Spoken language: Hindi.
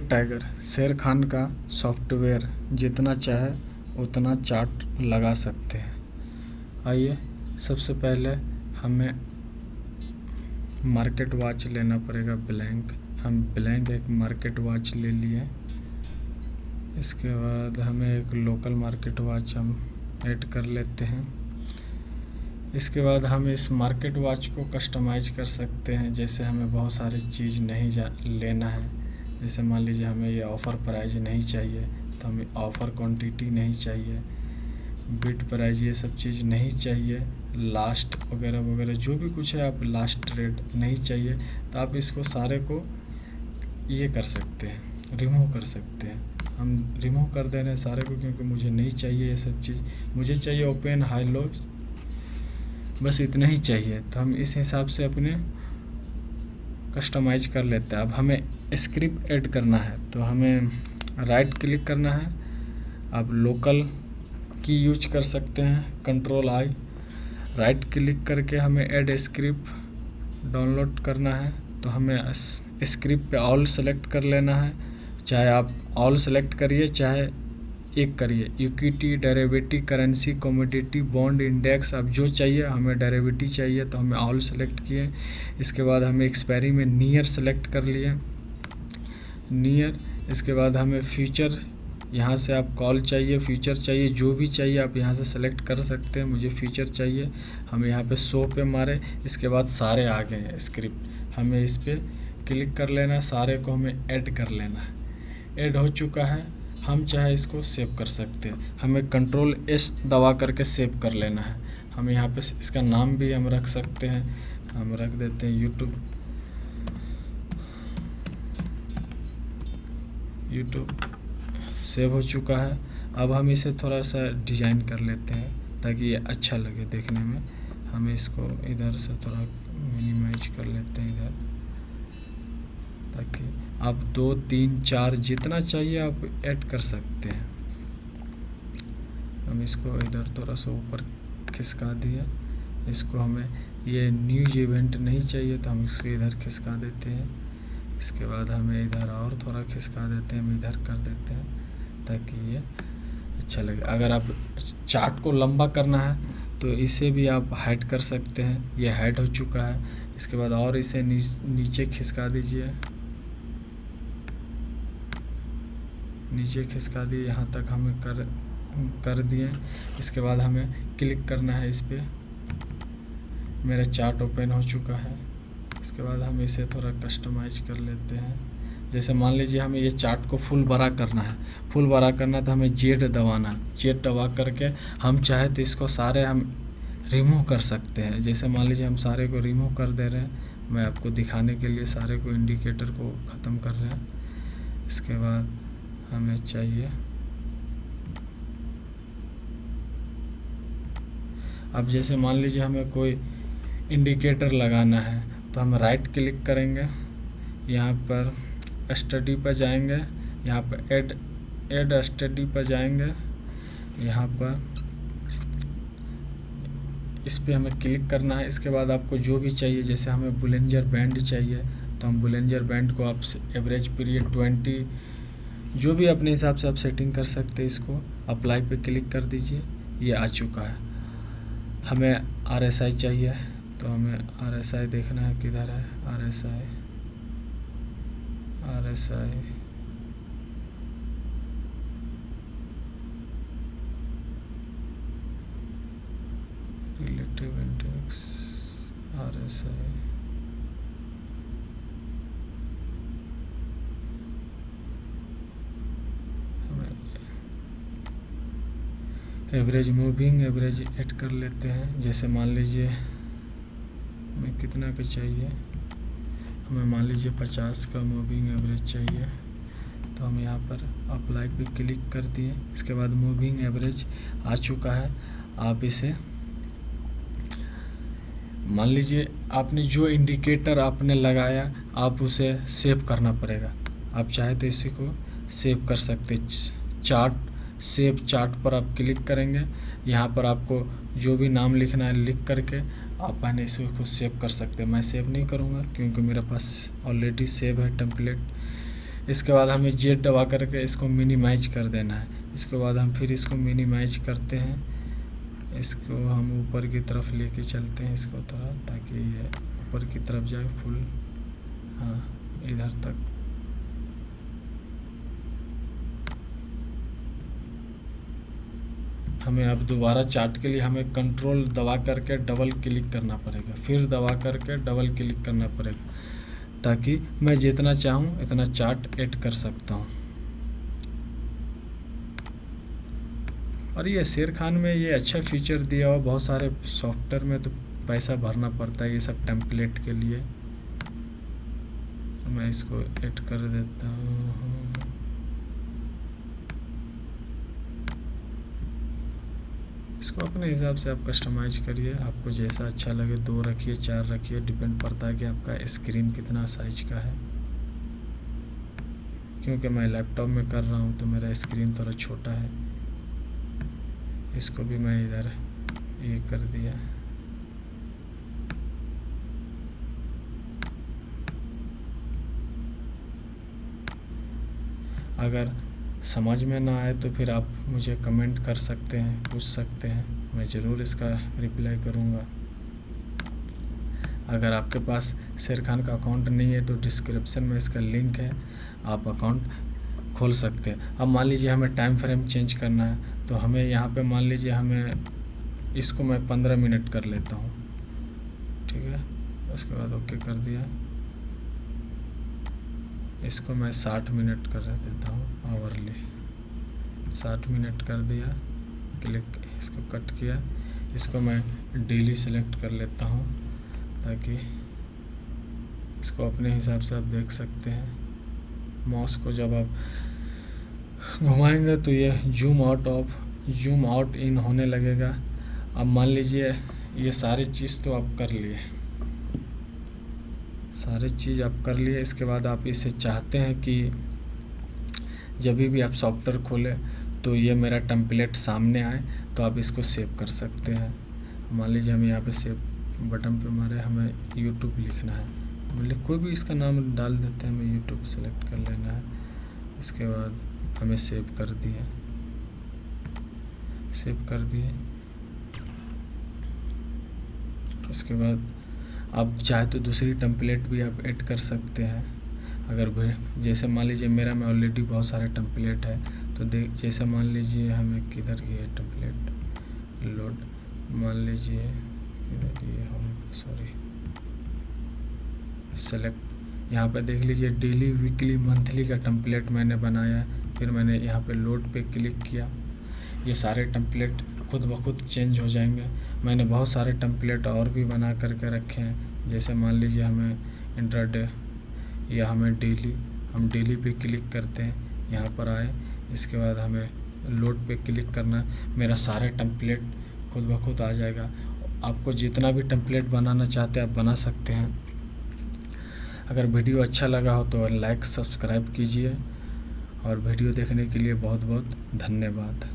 टाइगर शेर खान का सॉफ्टवेयर जितना चाहे उतना चार्ट लगा सकते हैं। आइए सबसे पहले हमें मार्केट वॉच लेना पड़ेगा ब्लैंक। हम ब्लैंक एक मार्केट वॉच ले लिए। इसके बाद हमें एक लोकल मार्केट वॉच हम ऐड कर लेते हैं। इसके बाद हम इस मार्केट वॉच को कस्टमाइज कर सकते हैं। जैसे हमें बहुत सारी चीज़ नहीं लेना है, जैसे मान लीजिए हमें ये ऑफ़र प्राइस नहीं चाहिए तो हमें ऑफ़र क्वांटिटी नहीं चाहिए, बिट प्राइस ये सब चीज़ नहीं चाहिए, लास्ट वगैरह वगैरह जो भी कुछ है, आप लास्ट रेट नहीं चाहिए तो आप इसको सारे को ये कर सकते हैं, रिमूव कर सकते हैं। हम रिमूव कर दे रहे हैं सारे को क्योंकि मुझे नहीं चाहिए ये सब चीज़। मुझे चाहिए ओपन हाई लो, बस इतना ही चाहिए। तो हम इस हिसाब से अपने कस्टमाइज कर लेते हैं। अब हमें स्क्रिप्ट ऐड करना है तो हमें राइट क्लिक करना है। आप लोकल की यूज कर सकते हैं, कंट्रोल-I। राइट क्लिक करके हमें ऐड स्क्रिप्ट डाउनलोड करना है तो हमें स्क्रिप्ट पे ऑल सेलेक्ट कर लेना है। चाहे आप ऑल सेलेक्ट करिए चाहे एक करिए, equity, derivative, currency, commodity, bond, index, अब जो चाहिए। हमें डेरिवेटिव चाहिए तो हमें ऑल सेलेक्ट किए। इसके बाद हमें एक्सपायरी में नियर सेलेक्ट कर लिए, नियर। इसके बाद हमें फ्यूचर, यहाँ से आप कॉल चाहिए, फ्यूचर चाहिए, जो भी चाहिए आप यहाँ से सेलेक्ट कर सकते हैं। मुझे फ्यूचर चाहिए, हम यहाँ पे शो पे मारे। इसके बाद सारे आ गए हैं स्क्रिप्ट, हमें इस पर क्लिक कर लेना है, सारे को हमें ऐड कर लेना है। ऐड हो चुका है, हम चाहे इसको सेव कर सकते हैं। हमें कंट्रोल-S दबा करके सेव कर लेना है। हम यहाँ पे इसका नाम भी हम रख सकते हैं, हम रख देते हैं यूट्यूब। सेव हो चुका है। अब हम इसे थोड़ा सा डिज़ाइन कर लेते हैं ताकि ये अच्छा लगे देखने में। हम इसको इधर से थोड़ा मिनिमाइज कर लेते हैं इधर, ताकि आप 2, 3, 4 जितना चाहिए आप ऐड कर सकते हैं। हम इसको इधर थोड़ा सा ऊपर खिसका दिया। इसको हमें ये न्यूज़ इवेंट नहीं चाहिए तो हम इसको इधर खिसका देते हैं। इसके बाद हमें इधर और थोड़ा खिसका देते हैं, हम इधर कर देते हैं ताकि ये अच्छा लगे। अगर आप चार्ट को लंबा करना है तो इसे भी आप हाइड कर सकते हैं। ये हाइड हो चुका है। इसके बाद और इसे नीचे खिसका दीजिए, नीचे खिसका दिए, यहाँ तक हमें कर दिए। इसके बाद हमें क्लिक करना है इस पर। मेरा चार्ट ओपन हो चुका है। इसके बाद हम इसे थोड़ा कस्टमाइज कर लेते हैं। जैसे मान लीजिए हमें ये चार्ट को फुल बड़ा करना है, फुल बड़ा करना तो हमें जेड दबाना है। जेड दबा करके हम चाहे तो इसको सारे हम रिमूव कर सकते हैं। जैसे मान लीजिए हम सारे को रिमूव कर दे रहे हैं, मैं आपको दिखाने के लिए सारे को इंडिकेटर को ख़त्म कर रहे हैं। इसके बाद हमें चाहिए, अब जैसे मान लीजिए हमें कोई इंडिकेटर लगाना है तो हम राइट क्लिक करेंगे, यहाँ पर स्टडी पर जाएंगे, यहाँ पर ऐड स्टडी पर जाएंगे, यहाँ पर इस पर हमें क्लिक करना है। इसके बाद आपको जो भी चाहिए, जैसे हमें बुलिंजर बैंड चाहिए तो हम बुलिंजर बैंड को आप एवरेज पीरियड 20 जो भी अपने हिसाब से आप सेटिंग कर सकते हैं। इसको अप्लाई पे क्लिक कर दीजिए, ये आ चुका है। हमें RSI चाहिए तो हमें RSI देखना है किधर है। RSI relative index, RSI average, moving average add कर लेते हैं। जैसे मान लीजिए हमें कितना का चाहिए, हमें मान लीजिए 50 का मूविंग एवरेज चाहिए तो हम यहाँ पर अप्लाई पे क्लिक कर दिए। इसके बाद मूविंग एवरेज आ चुका है। आप इसे मान लीजिए आपने जो इंडिकेटर आपने लगाया आप उसे सेव करना पड़ेगा। आप चाहे तो इसी को सेव कर सकते। चार्ट, सेव चार्ट पर आप क्लिक करेंगे, यहाँ पर आपको जो भी नाम लिखना है लिख करके आप पहले इसको सेव कर सकते हैं। मैं सेव नहीं करूँगा क्योंकि मेरे पास ऑलरेडी सेव है टेम्पलेट। इसके बाद हमें जेड दबा करके इसको मिनिमाइज कर देना है। इसके बाद हम फिर इसको मिनिमाइज करते हैं, इसको हम ऊपर की तरफ लेके चलते हैं इसको थोड़ा, ताकि ये ऊपर की तरफ जाए फुल, हाँ इधर तक। हमें अब दोबारा चार्ट के लिए हमें कंट्रोल दबा करके डबल क्लिक करना पड़ेगा, फिर दबा करके डबल क्लिक करना पड़ेगा, ताकि मैं जितना चाहूँ इतना चार्ट ऐड कर सकता हूँ। और ये शेर खान में ये अच्छा फीचर दिया हुआ, बहुत सारे सॉफ्टवेयर में तो पैसा भरना पड़ता है ये सब टेम्पलेट के लिए। मैं इसको ऐड कर देता हूँ। इसको अपने हिसाब से आप कस्टमाइज करिए, आपको जैसा अच्छा लगे, 2 रखिए 4 रखिए, डिपेंड पड़ता है कि आपका स्क्रीन कितना साइज का है। क्योंकि मैं लैपटॉप में कर रहा हूँ तो मेरा स्क्रीन थोड़ा छोटा है। इसको भी मैं इधर ये कर दिया। अगर समझ में ना आए तो फिर आप मुझे कमेंट कर सकते हैं, पूछ सकते हैं, मैं ज़रूर इसका रिप्लाई करूँगा। अगर आपके पास शेर खान का अकाउंट नहीं है तो डिस्क्रिप्शन में इसका लिंक है, आप अकाउंट खोल सकते हैं। अब मान लीजिए हमें टाइम फ्रेम चेंज करना है, तो हमें यहाँ पे मान लीजिए हमें इसको मैं 15 मिनट कर लेता हूँ, ठीक है। उसके बाद ओके कर दिया, इसको मैं 60 मिनट कर देता हूँ, आवरली 60 मिनट कर दिया, क्लिक, इसको कट किया, इसको मैं डेली सेलेक्ट कर लेता हूँ, ताकि इसको अपने हिसाब से आप देख सकते हैं। माउस को जब आप घुमाएंगे तो ये जूम आउट इन होने लगेगा। अब मान लीजिए ये सारी चीज़ तो आप कर लिए, सारी चीज़ आप कर लिए। इसके बाद आप इसे चाहते हैं कि जब भी आप सॉफ्टवेयर खोलें तो ये मेरा टेम्पलेट सामने आए, तो आप इसको सेव कर सकते हैं। मान लीजिए हम यहाँ पे सेव बटन पे मारे, हमें यूट्यूब लिखना है, मतलब कोई भी इसका नाम डाल देते हैं, हमें यूट्यूब सेलेक्ट कर लेना है। इसके बाद हमें सेव कर दिए, सेव कर दिए। इसके बाद आप चाहे तो दूसरी टेम्पलेट भी आप ऐड कर सकते हैं। अगर जैसे मान लीजिए मेरा में ऑलरेडी बहुत सारे टेम्पलेट है, तो जैसे मान लीजिए हमें किधर की है टेम्पलेट लोड, मान लीजिए किधर ये हो, सॉरी सेलेक्ट, यहाँ पे देख लीजिए डेली वीकली मंथली का टेम्पलेट मैंने बनाया है। फिर मैंने यहाँ पे लोड पे क्लिक किया, ये सारे टेम्पलेट खुद ब खुद चेंज हो जाएंगे। मैंने बहुत सारे टेम्पलेट और भी बना करके रखे हैं, जैसे मान लीजिए हमें इंट्राडे या हमें डेली, हम डेली पे क्लिक करते हैं, यहाँ पर आए, इसके बाद हमें लोड पे क्लिक करना, मेरा सारे टेम्पलेट खुद ब खुद आ जाएगा। आपको जितना भी टेम्पलेट बनाना चाहते हैं आप बना सकते हैं। अगर वीडियो अच्छा लगा हो तो लाइक सब्सक्राइब कीजिए, और वीडियो देखने के लिए बहुत बहुत धन्यवाद।